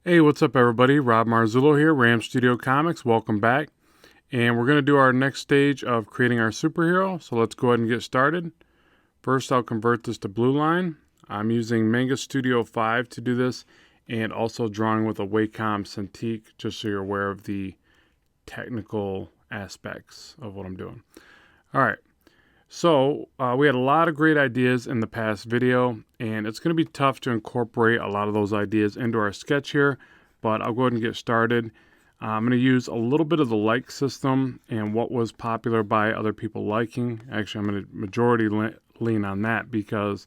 Hey, what's up everybody? Rob Marzullo here, Ram Studio Comics. Welcome back. And we're going to do our next stage of creating our superhero. So let's go ahead and get started. First, I'll convert this to blue line. I'm using Manga Studio 5 to do this, and also drawing with a Wacom Cintiq, just so you're aware of the technical aspects of what I'm doing. All right. So we had a lot of great ideas in the past video, and it's going to be tough to incorporate a lot of those ideas into our sketch here, but I'll go ahead and get started. I'm going to use a little bit of the like system and what was popular by other people liking. Actually, I'm going to majority lean on that because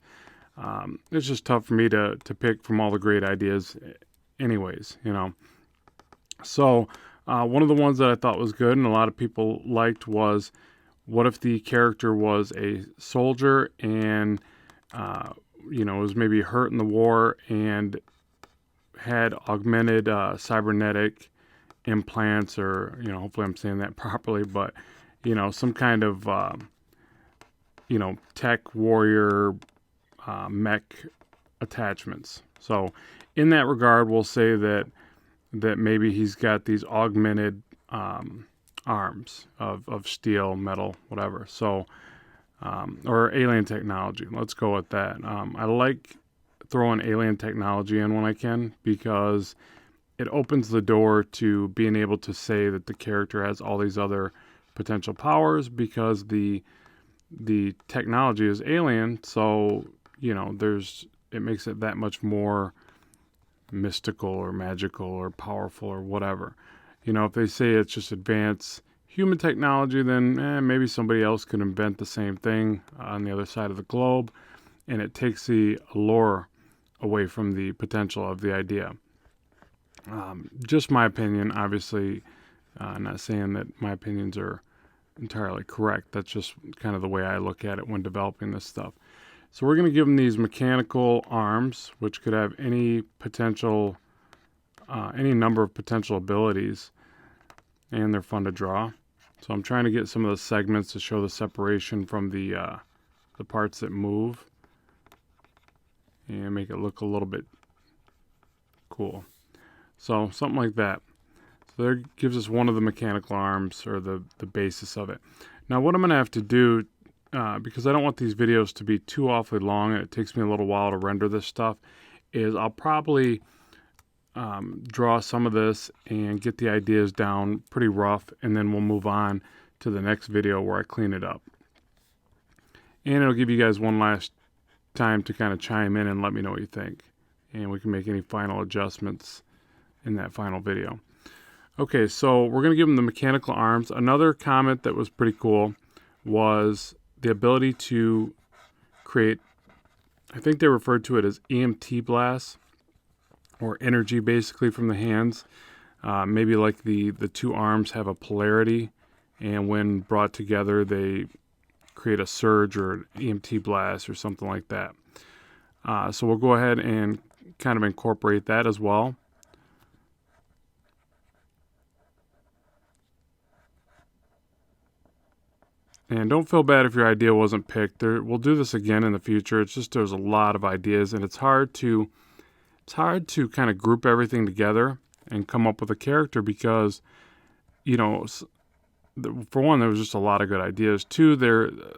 it's just tough for me to pick from all the great ideas anyways, you know. So one of the ones that I thought was good and a lot of people liked was, what if the character was a soldier and, was maybe hurt in the war and had augmented cybernetic implants, or, hopefully I'm saying that properly, but, some kind of, tech warrior mech attachments. So in that regard, we'll say that maybe he's got these augmented arms of steel, metal, whatever. So, or alien technology. Let's go with that. I like throwing alien technology in when I can, because it opens the door to being able to say that the character has all these other potential powers, because the technology is alien. So, it makes it that much more mystical or magical or powerful or whatever. If they say it's just advanced human technology, then maybe somebody else could invent the same thing on the other side of the globe, and it takes the allure away from the potential of the idea. Just my opinion, obviously. Not saying that my opinions are entirely correct. That's just kind of the way I look at it when developing this stuff. So we're going to give them these mechanical arms, which could have any number of potential abilities, and they're fun to draw. So I'm trying to get some of the segments to show the separation from the parts that move, and make it look a little bit cool. So something like that. So there gives us one of the mechanical arms, or the basis of it. Now what I'm going to have to do, because I don't want these videos to be too awfully long and it takes me a little while to render this stuff, is I'll probably draw some of this and get the ideas down pretty rough, and then we'll move on to the next video where I clean it up. And it'll give you guys one last time to kind of chime in and let me know what you think, and we can make any final adjustments in that final video. Okay, so we're going to give them the mechanical arms. Another comment that was pretty cool was the ability to create, I think they referred to it as EMT blasts, or energy basically from the hands. Maybe like the two arms have a polarity, and when brought together they create a surge or an EMT blast or something like that. So we'll go ahead and kind of incorporate that as well. And don't feel bad if your idea wasn't picked. We'll do this again in the future. It's just there's a lot of ideas, and it's hard to kind of group everything together and come up with a character, because, for one, there was just a lot of good ideas. Two,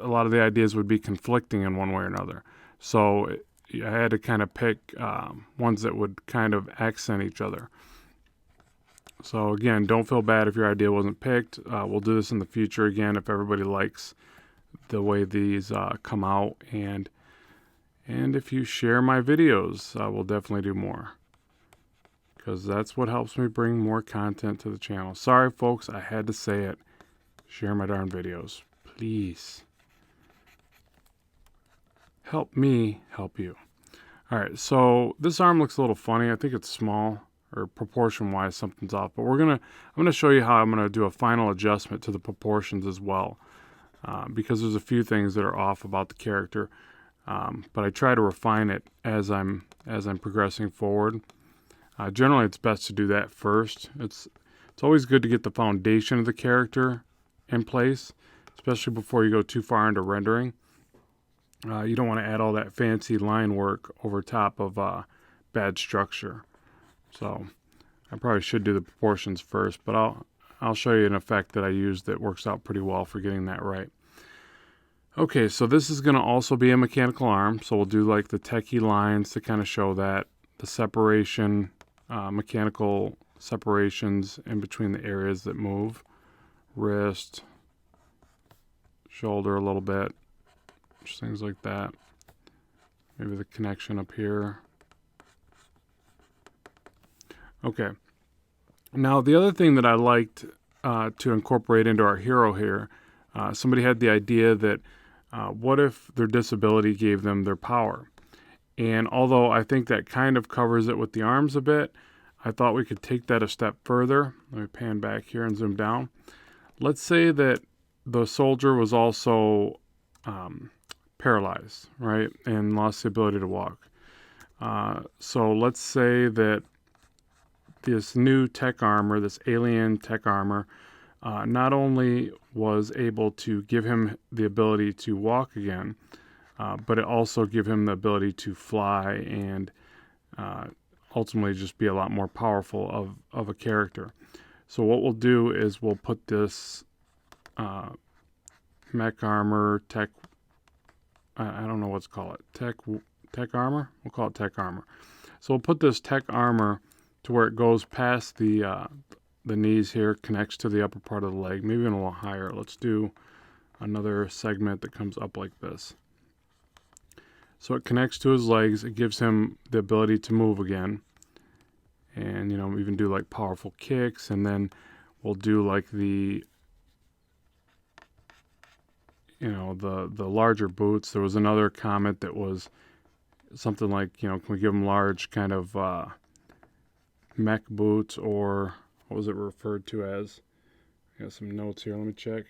a lot of the ideas would be conflicting in one way or another. So I had to kind of pick ones that would kind of accent each other. So again, don't feel bad if your idea wasn't picked. We'll do this in the future again if everybody likes the way these come out, and if you share my videos, we'll definitely do more, because that's what helps me bring more content to the channel. Sorry folks, I had to say it. Share my darn videos, please. Help me help you. Alright, so this arm looks a little funny. I think it's small, or proportion wise something's off, but I'm gonna show you how I'm gonna do a final adjustment to the proportions as well, because there's a few things that are off about the character, but I try to refine it as I'm progressing forward. Generally it's best to do that first. It's always good to get the foundation of the character in place, especially before you go too far into rendering. You don't want to add all that fancy line work over top of bad structure. So I probably should do the proportions first, but I'll show you an effect that I use that works out pretty well for getting that right. Okay, so this is going to also be a mechanical arm, so we'll do like the techie lines to kind of show that, the separation, mechanical separations in between the areas that move, wrist, shoulder a little bit, just things like that. Maybe the connection up here. Okay. Now, the other thing that I liked to incorporate into our hero here, somebody had the idea that what if their disability gave them their power? And although I think that kind of covers it with the arms a bit, I thought we could take that a step further. Let me pan back here and zoom down. Let's say that the soldier was also paralyzed, right, and lost the ability to walk. So let's say that this new tech armor, this alien tech armor, not only was able to give him the ability to walk again, but it also gave him the ability to fly and ultimately just be a lot more powerful of a character. So what we'll do is we'll put this mech armor, tech, I don't know what's called it, tech armor? We'll call it tech armor. So we'll put this tech armor to where it goes past the knees here, connects to the upper part of the leg, maybe even a little higher. Let's do another segment that comes up like this. So it connects to his legs, it gives him the ability to move again. And, you know, even do like powerful kicks, and then we'll do like the, you know, the larger boots. There was another comment that was something like, you know, can we give him large kind of mech boots, or what was it referred to as? I got some notes here, let me check.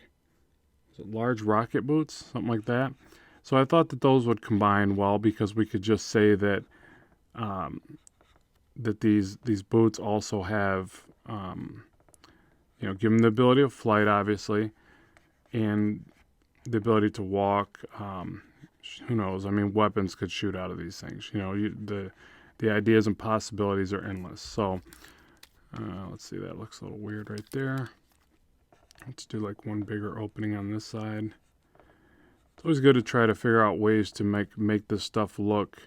Is it large rocket boots? Something like that. So I thought that those would combine well, because we could just say that that these boots also have, you know, give them the ability of flight, obviously, and the ability to walk. Who knows? I mean, weapons could shoot out of these things. You know, the ideas and possibilities are endless. So let's see, that looks a little weird right there. Let's do like one bigger opening on this side. It's always good to try to figure out ways to make this stuff look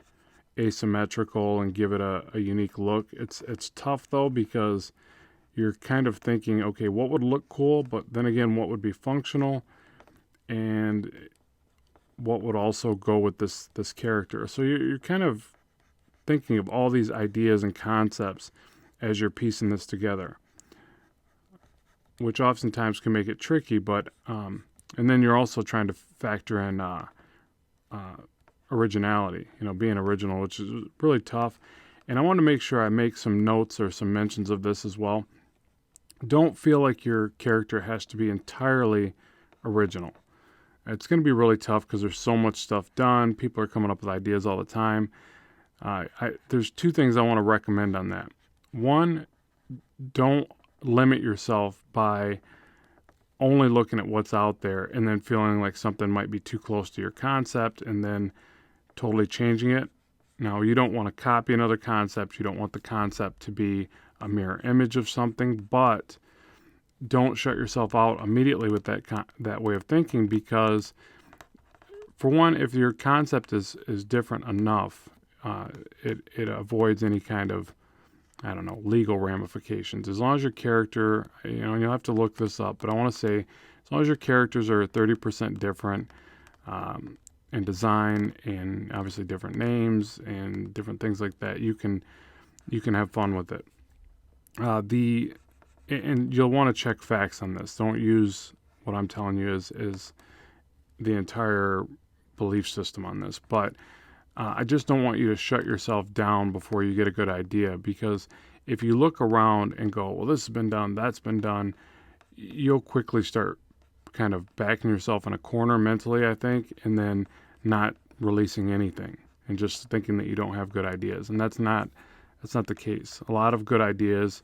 asymmetrical and give it a unique look. It's tough though, because you're kind of thinking, okay, what would look cool, but then again, what would be functional, and what would also go with this character. So you're kind of thinking of all these ideas and concepts as you're piecing this together, which oftentimes can make it tricky, but and then you're also trying to factor in originality, you know, being original, which is really tough. And I want to make sure I make some notes or some mentions of this as well. Don't feel like your character has to be entirely original. It's going to be really tough because there's so much stuff done. People are coming up with ideas all the time. There's two things I want to recommend on that. One, don't limit yourself by only looking at what's out there and then feeling like something might be too close to your concept and then totally changing it. Now, you don't want to copy another concept. You don't want the concept to be a mirror image of something, but don't shut yourself out immediately with that way of thinking, because for one, if your concept is different enough, it avoids any kind of, I don't know, legal ramifications. As long as your character, you know, you'll have to look this up, but I want to say, as long as your characters are 30% different in design and obviously different names and different things like that, you can have fun with it. And you'll want to check facts on this. Don't use what I'm telling you is the entire belief system on this. But I just don't want you to shut yourself down before you get a good idea, because if you look around and go, well, this has been done, that's been done, you'll quickly start kind of backing yourself in a corner mentally, I think, and then not releasing anything and just thinking that you don't have good ideas. And that's not the case. A lot of good ideas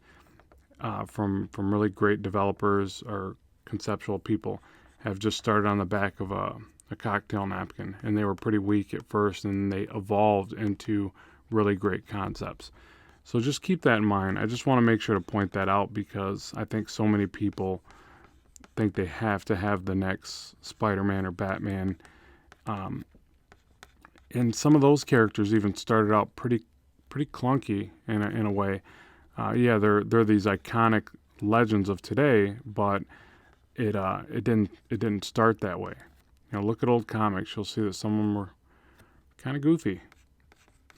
from really great developers or conceptual people have just started on the back of a cocktail napkin, and they were pretty weak at first, and they evolved into really great concepts. So just keep that in mind. I just want to make sure to point that out because I think so many people think they have to have the next Spider-Man or Batman. And some of those characters even started out pretty clunky in a way. Yeah, they're these iconic legends of today, but it didn't start that way. Look at old comics. You'll see that some of them were kind of goofy.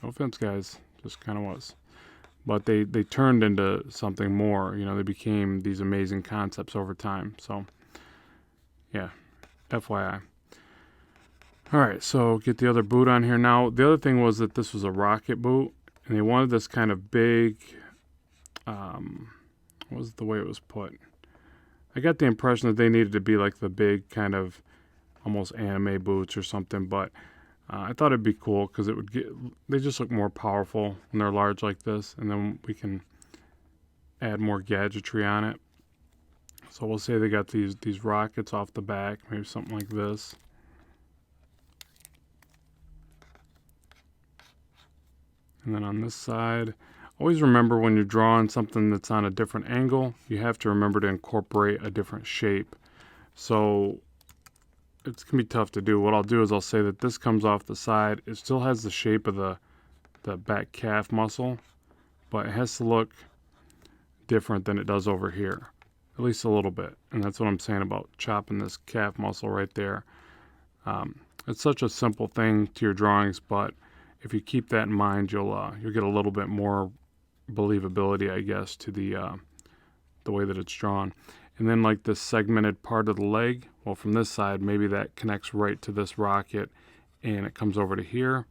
No offense, guys, just kind of was. But they turned into something more. They became these amazing concepts over time. So, yeah, FYI. All right, so get the other boot on here. Now, the other thing was that this was a rocket boot, and they wanted this kind of big, what was the way it was put? I got the impression that they needed to be like the big kind of almost anime boots or something, but I thought it'd be cool because they just look more powerful when they're large like this, and then we can add more gadgetry on it. So we'll say they got these rockets off the back, maybe something like this. And then on this side, always remember when you're drawing something that's on a different angle, you have to remember to incorporate a different shape. So it's going to be tough to do. What I'll do is I'll say that this comes off the side. It still has the shape of the back calf muscle, but it has to look different than it does over here, at least a little bit. And that's what I'm saying about chopping this calf muscle right there. It's such a simple thing to your drawings, but if you keep that in mind, you'll get a little bit more believability, I guess, to the way that it's drawn. And then like this segmented part of the leg, well, from this side, maybe that connects right to this rocket and it comes over to here.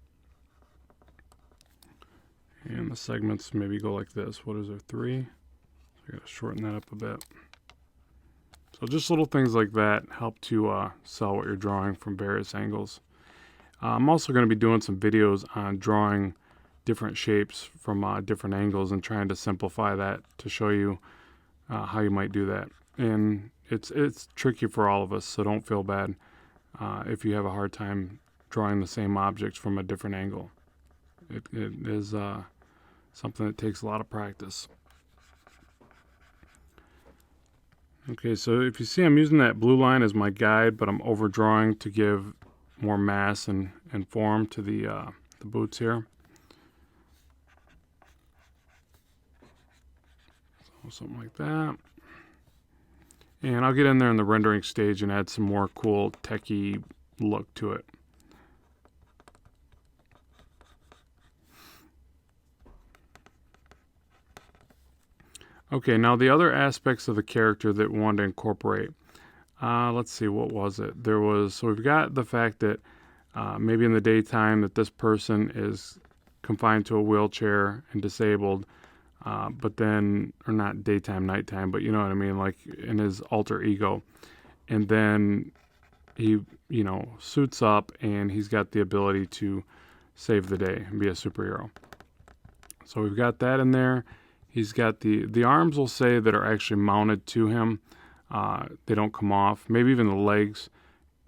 And the segments maybe go like this. What is there, 3? So I gotta shorten that up a bit. So just little things like that help to sell what you're drawing from various angles. I'm also going to be doing some videos on drawing different shapes from different angles and trying to simplify that to show you how you might do that. And it's tricky for all of us, so don't feel bad if you have a hard time drawing the same objects from a different angle. It is something that takes a lot of practice. Okay, so if you see, I'm using that blue line as my guide, but I'm overdrawing to give more mass and form to the boots here. So something like that. And I'll get in there in the rendering stage and add some more cool techie look to it. Okay, now the other aspects of the character that we wanted to incorporate. Let's see, what was it? So we've got the fact that maybe in the daytime that this person is confined to a wheelchair and disabled, but then, or not daytime, nighttime, but you know what I mean, like in his alter ego. And then he, suits up and he's got the ability to save the day and be a superhero. So we've got that in there. He's got the arms, we'll say, that are actually mounted to him. They don't come off. Maybe even the legs.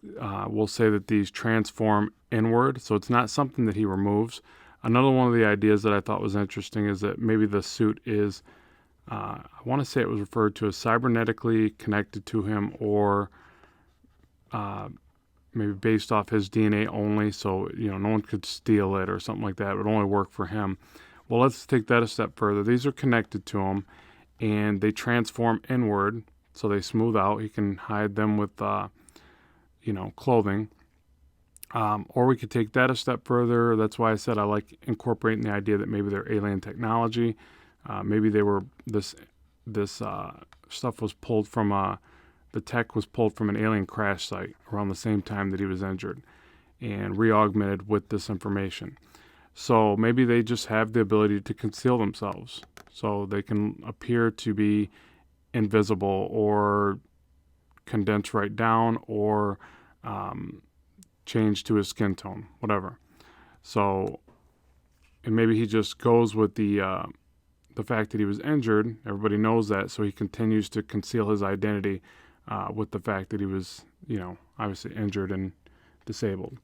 We'll say that these transform inward, so it's not something that he removes. Another one of the ideas that I thought was interesting is that maybe the suit is, I want to say it was referred to as cybernetically connected to him, or maybe based off his DNA only, so no one could steal it or something like that. It would only work for him. Well, let's take that a step further. These are connected to him, and they transform inward, so they smooth out. He can hide them with, clothing. Or we could take that a step further. That's why I said I like incorporating the idea that maybe they're alien technology. Maybe they were this stuff was pulled from the tech was pulled from an alien crash site around the same time that he was injured, and re-augmented with this information. So maybe they just have the ability to conceal themselves, so they can appear to be invisible or condense right down or change to his skin tone, whatever. So, and maybe he just goes with the fact that he was injured. Everybody knows that, so he continues to conceal his identity with the fact that he was, obviously injured and disabled.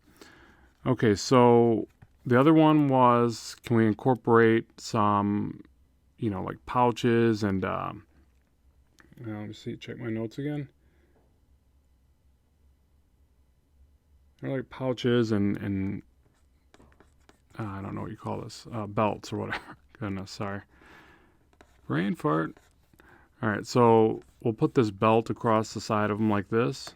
Okay, so the other one was, can we incorporate some like pouches and let me see, check my notes again. They're like pouches and I don't know what you call this, belts or whatever. Goodness, sorry. Brain fart. All right, so we'll put this belt across the side of them like this.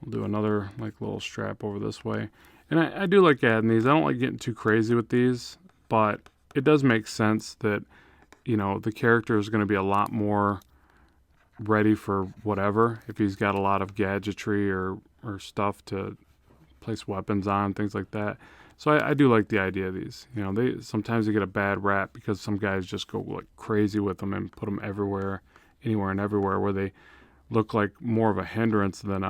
We'll do another like little strap over this way. And I do like adding these. I don't like getting too crazy with these, but it does make sense that, the character is going to be a lot more ready for whatever if he's got a lot of gadgetry or stuff to place weapons on, things like that. So I do like the idea of these. They sometimes they get a bad rap because some guys just go like crazy with them and put them everywhere, anywhere and everywhere, where they look like more of a hindrance than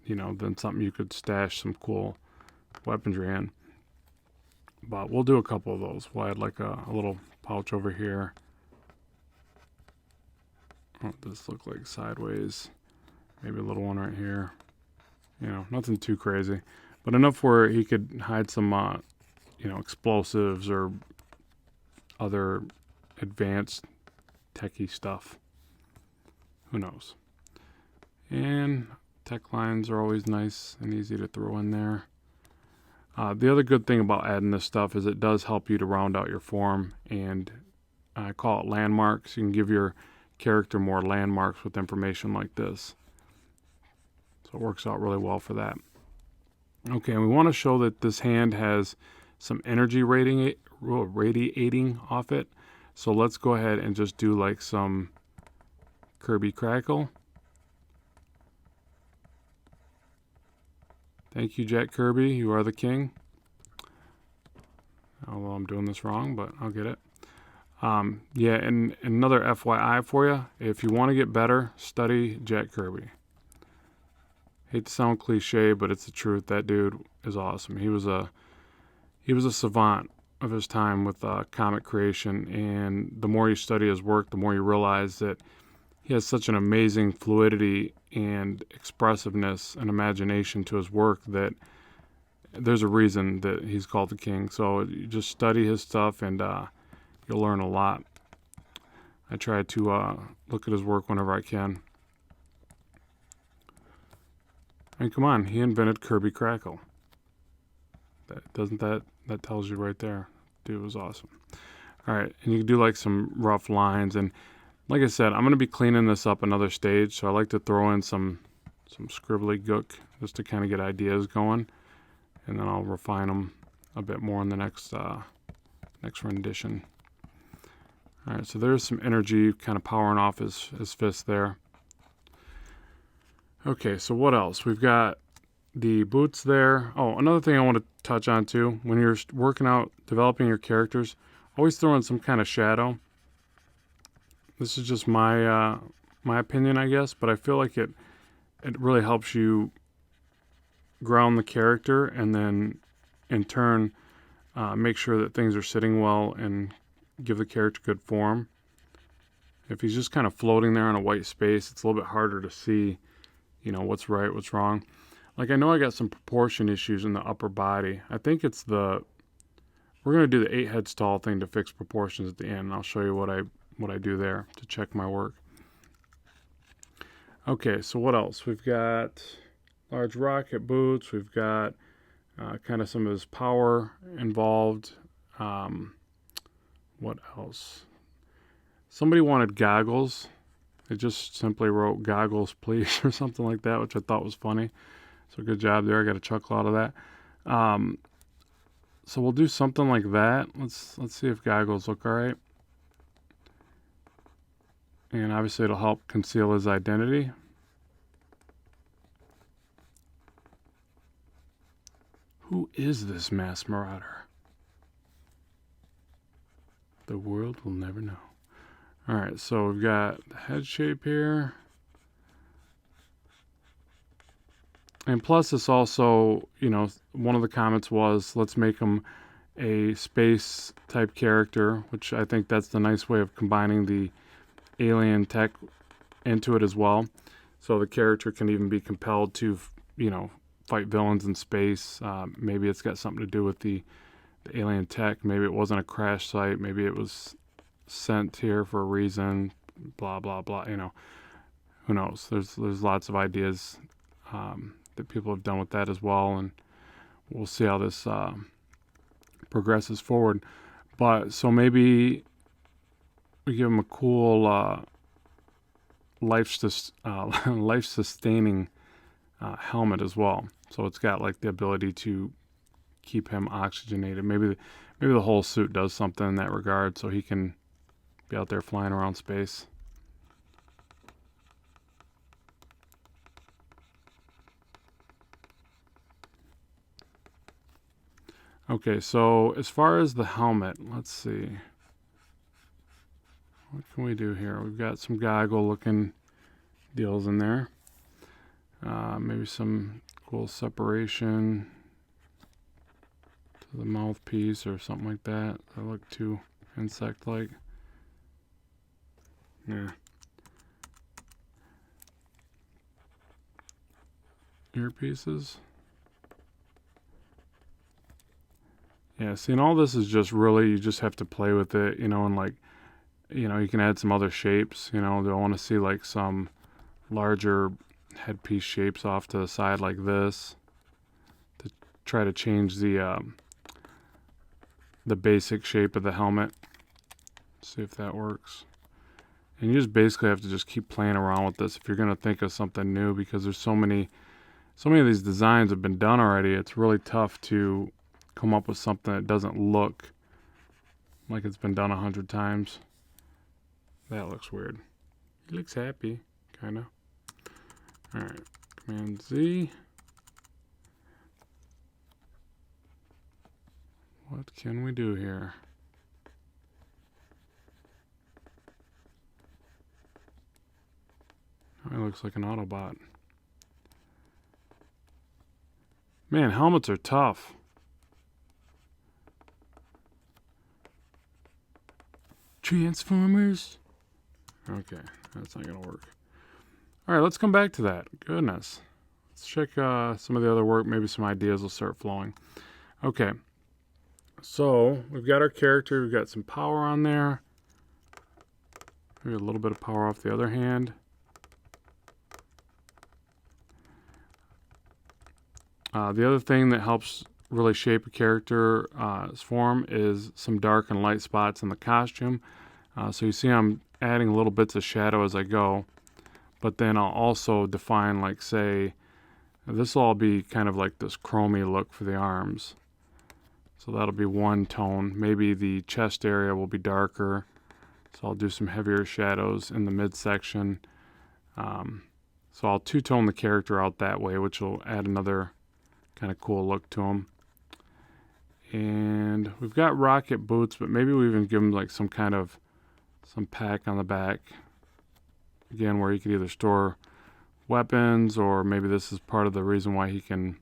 than something you could stash some cool weaponry in. But we'll do a couple of those. We'll add like a little pouch over here. What does this look like sideways? Maybe a little one right here. Nothing too crazy, but enough where he could hide some, explosives or other advanced techie stuff. Who knows? And tech lines are always nice and easy to throw in there. The other good thing about adding this stuff is it does help you to round out your form, and I call it landmarks. You can give your character more landmarks with information like this. So it works out really well for that. Okay, and we want to show that this hand has some energy radiating off it. So let's go ahead and just do like some Kirby crackle. Thank you, Jack Kirby. You are the king. Although I'm doing this wrong, but I'll get it. Yeah, and another FYI for you. If you want to get better, study Jack Kirby. Hate to sound cliche, but it's the truth. That dude is awesome. He was a savant of his time with comic creation, and the more you study his work, the more you realize that he has such an amazing fluidity and expressiveness and imagination to his work that there's a reason that he's called the king. So you just study his stuff and you'll learn a lot. I try to look at his work whenever I can. And come on, he invented Kirby Crackle. That tells you right there. Dude was awesome. All right, and you can do like some rough lines, and like I said, I'm going to be cleaning this up another stage, so I like to throw in some scribbly gook just to kind of get ideas going, and then I'll refine them a bit more in the next rendition. All right, so there's some energy kind of powering off his fist there. Okay, so what else? We've got the boots there. Oh, another thing I want to touch on too, when you're working out, developing your characters, always throw in some kind of shadow. This is just my opinion, I guess, but I feel like it really helps you ground the character and then in turn make sure that things are sitting well and give the character good form. If he's just kind of floating there in a white space, it's a little bit harder to see, what's right, what's wrong. Like I know I got some proportion issues in the upper body. I think it's we're going to do the 8 heads tall thing to fix proportions at the end. And I'll show you what I do there to check my work. Okay, so what else? We've got large rocket boots. We've got kind of some of his power involved. What else? Somebody wanted goggles. They just simply wrote "goggles, please" or something like that, which I thought was funny. So good job there. I got a chuckle out of that. So we'll do something like that. Let's see if goggles look all right. And obviously it'll help conceal his identity. Who is this mass marauder? The world will never know. All right, so we've got the head shape here. And plus this also, one of the comments was, let's make him a space type character, which I think that's the nice way of combining the alien tech into it as well. So the character can even be compelled to, fight villains in space. Maybe it's got something to do with the the alien tech. Maybe it wasn't a crash site. Maybe it was sent here for a reason. Blah blah blah. You know, who knows? There's lots of ideas that people have done with that as well, and we'll see how this progresses forward. But so maybe we give him a cool life-sustaining helmet as well. So it's got like the ability to keep him oxygenated. Maybe the whole suit does something in that regard, so he can be out there flying around space. Okay, so as far as the helmet, let's see. What can we do here? We've got some goggle looking deals in there. Maybe some cool separation to the mouthpiece or something like that. That look too insect-like. Yeah. Earpieces. Yeah, see, and all this is just really, you just have to play with it, you know, and like, you know, you can add some other shapes, you know. Do I want to see like some larger headpiece shapes off to the side like this to try to change the basic shape of the helmet. See if that works. And you just basically have to just keep playing around with this if you're going to think of something new, because there's so many of these designs have been done already. It's really tough to come up with something that doesn't look like it's been done 100 times. That looks weird. He looks happy, kind of. All right, Command Z. What can we do here? Oh, it looks like an Autobot. Man, helmets are tough. Transformers? Okay, that's not going to work. All right, let's come back to that. Goodness. Let's check some of the other work. Maybe some ideas will start flowing. Okay, so we've got our character. We've got some power on there. Maybe a little bit of power off the other hand. The other thing that helps really shape a character's form is some dark and light spots in the costume. So you see I'm adding little bits of shadow as I go, but then I'll also define, like, say, this will all be kind of like this chromy look for the arms. So that'll be one tone. Maybe the chest area will be darker, so I'll do some heavier shadows in the midsection. So I'll two-tone the character out that way, which will add another kind of cool look to him. And we've got rocket boots, but maybe we even give him like some pack on the back. Again, where he could either store weapons, or maybe this is part of the reason why he can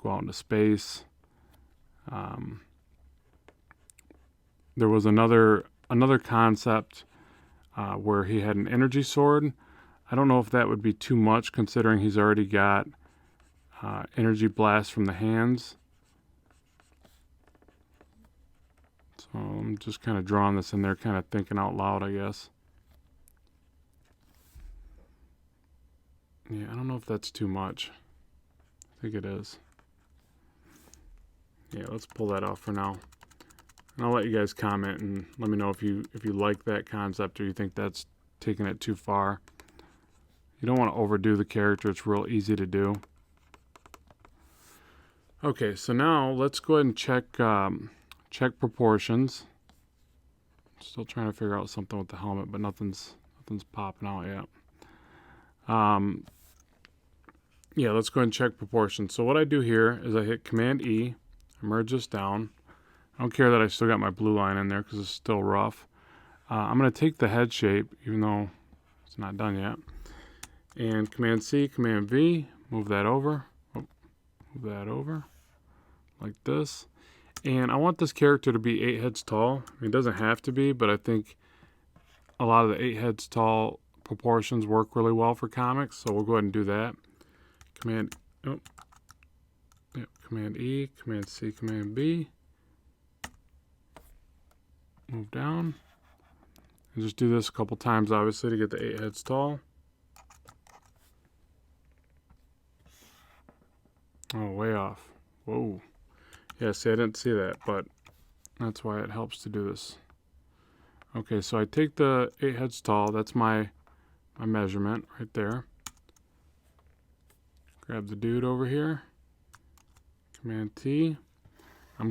go out into space. There was another concept where he had an energy sword. I don't know if that would be too much, considering he's already got energy blast from the hands. So I'm just kind of drawing this in there, kind of thinking out loud, I guess. Yeah, I don't know if that's too much. I think it is. Yeah, let's pull that off for now. And I'll let you guys comment and let me know if you like that concept or you think that's taking it too far. You don't want to overdo the character. It's real easy to do. Okay, so now let's go ahead and check proportions. Still trying to figure out something with the helmet, but nothing's popping out yet. Yeah, let's go ahead and check proportions. So what I do here is I hit Command E, I merge this down. I don't care that I still got my blue line in there because it's still rough. I'm going to take the head shape, even though it's not done yet, and Command C, Command V, move that over. Move that over like this. And I want this character to be 8 heads tall. It doesn't have to be, but I think a lot of the 8 heads tall proportions work really well for comics, so we'll go ahead and do that. Command E, Command C, Command B. Move down. And just do this a couple times, obviously, to get the 8 heads tall. Oh, way off. Whoa. Yeah, see, I didn't see that, but that's why it helps to do this. Okay, so I take the 8 heads tall. That's my measurement right there. Grab the dude over here. Command T. I'm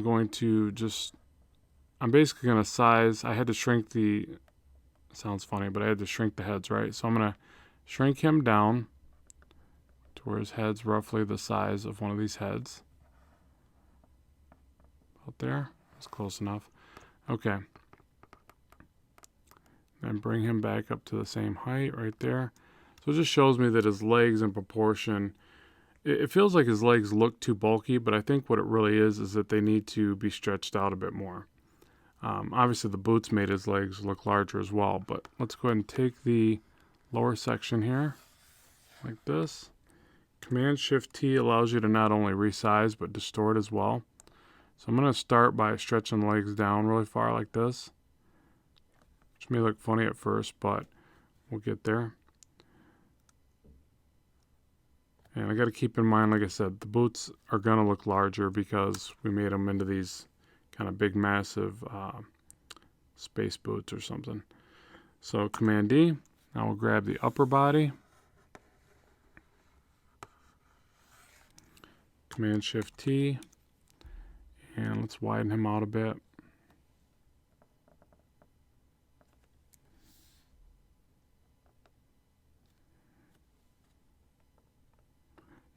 basically going to size. I had to shrink sounds funny, but I had to shrink the heads, right? So I'm going to shrink him down to where his head's roughly the size of one of these heads. Out there. That's close enough. Okay. Then bring him back up to the same height right there. So it just shows me that his legs in proportion, it feels like his legs look too bulky, but I think what it really is that they need to be stretched out a bit more. Obviously the boots made his legs look larger as well, but let's go ahead and take the lower section here, like this. Command-Shift-T allows you to not only resize, but distort as well. So I'm going to start by stretching the legs down really far like this. Which may look funny at first, but we'll get there. And I got to keep in mind, like I said, the boots are going to look larger because we made them into these kind of big, massive space boots or something. So Command D. Now we'll grab the upper body. Command-Shift-T. And let's widen him out a bit.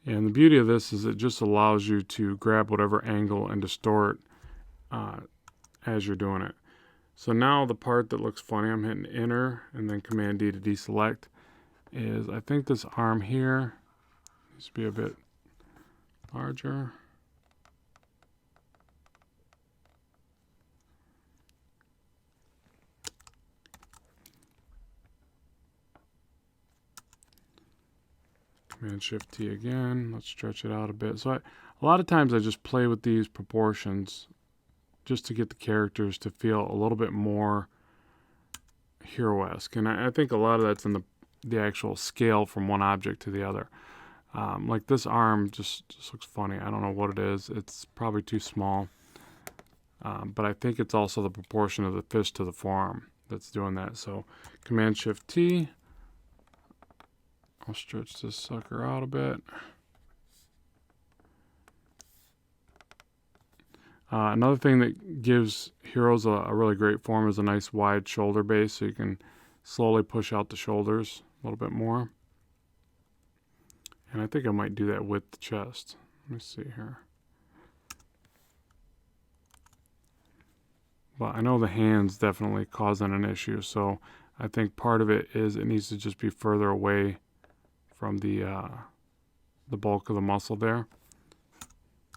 And the beauty of this is it just allows you to grab whatever angle and distort as you're doing it. So now the part that looks funny, I'm hitting Enter and then Command D to deselect, is I think this arm here needs to be a bit larger. Command-Shift-T again. Let's stretch it out a bit. So a lot of times I just play with these proportions just to get the characters to feel a little bit more hero-esque. And I think a lot of that's in the actual scale from one object to the other. Like this arm just looks funny. I don't know what it is. It's probably too small. But I think it's also the proportion of the fist to the forearm that's doing that. So Command-Shift-T. I'll stretch this sucker out a bit. Another thing that gives heroes a really great form is a nice wide shoulder base, so you can slowly push out the shoulders a little bit more. And I think I might do that with the chest. Let me see here. But I know the hands definitely causing an issue, so I think part of it is it needs to just be further away from the bulk of the muscle there.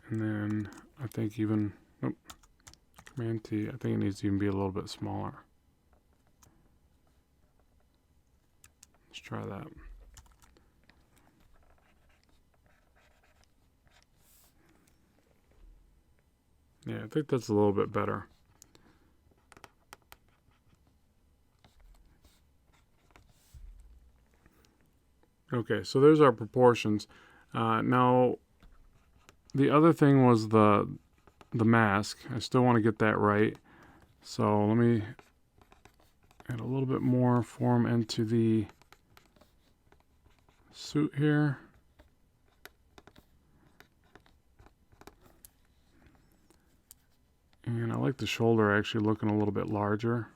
And then I think even, Command T, I think it needs to even be a little bit smaller. Let's try that. Yeah, I think that's a little bit better. Okay, so there's our proportions. Now, the other thing was the mask. I still want to get that right. So let me add a little bit more form into the suit here. And I like the shoulder actually looking a little bit larger.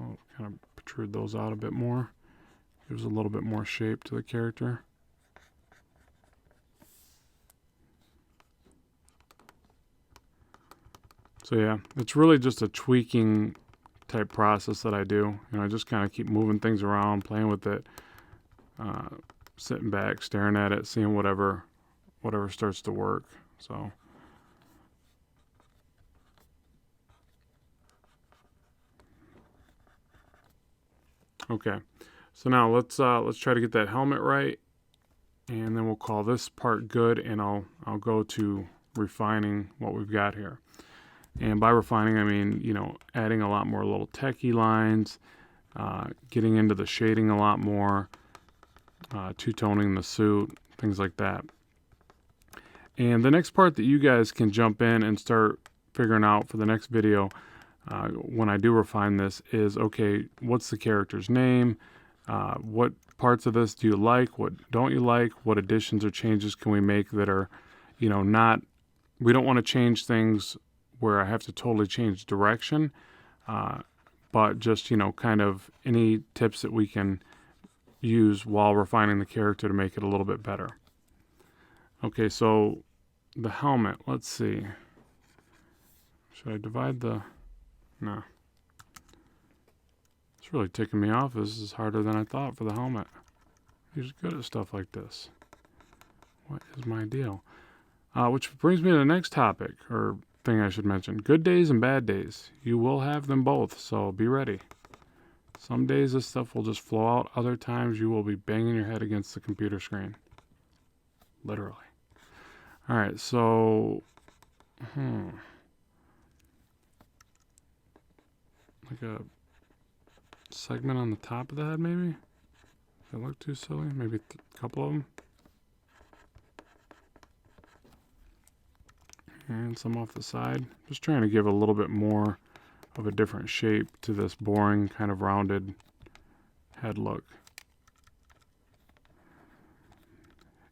I'll kind of protrude those out a bit more. Gives a little bit more shape to the character. So yeah, it's really just a tweaking type process that I do. You know, I just kind of keep moving things around, playing with it, sitting back, staring at it, seeing whatever starts to work. So. Okay, so now let's try to get that helmet right, and then we'll call this part good, and I'll go to refining what we've got here. And by refining, I mean, you know, adding a lot more little techie lines, getting into the shading a lot more, two-toning the suit, things like that. And the next part that you guys can jump in and start figuring out for the next video, when I do refine this, is, okay, what's the character's name? What parts of this do you like? What don't you like? What additions or changes can we make that are, you know, not, we don't want to change things where I have to totally change direction, but just, you know, kind of any tips that we can use while refining the character to make it a little bit better. Okay, so the helmet, let's see. Should I divide the, no. It's really ticking me off. This is harder than I thought for the helmet. He's good at stuff like this. What is my deal? Which brings me to the next topic, or thing I should mention. Good days and bad days. You will have them both, so be ready. Some days this stuff will just flow out. Other times you will be banging your head against the computer screen. Literally. Alright, so... like a segment on the top of the head, maybe? Does it look too silly? Maybe a couple of them. And some off the side. Just trying to give a little bit more of a different shape to this boring, kind of rounded head look.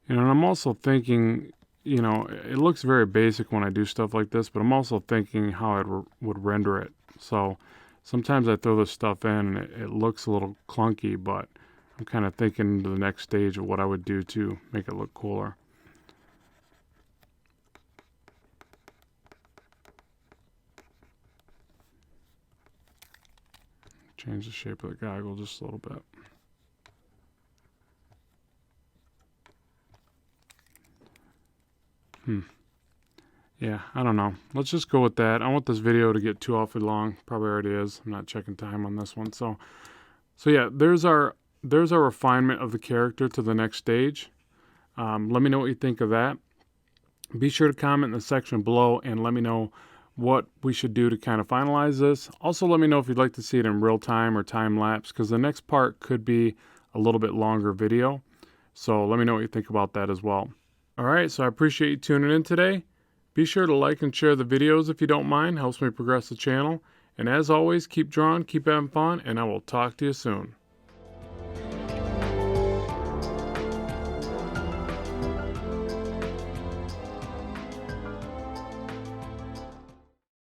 And I'm also thinking, you know, it looks very basic when I do stuff like this, but I'm also thinking how I would render it. So sometimes I throw this stuff in and it looks a little clunky, but I'm kind of thinking to the next stage of what I would do to make it look cooler. Change the shape of the goggle just a little bit. Yeah, I don't know. Let's just go with that. I want this video to get too awfully long. Probably already is. I'm not checking time on this one. So yeah, there's our refinement of the character to the next stage. Let me know what you think of that. Be sure to comment in the section below and let me know what we should do to kind of finalize this. Also, let me know if you'd like to see it in real time or time lapse, because the next part could be a little bit longer video. So let me know what you think about that as well. All right, so I appreciate you tuning in today. Be sure to like and share the videos if you don't mind. Helps me progress the channel. And as always, keep drawing, keep having fun, and I will talk to you soon.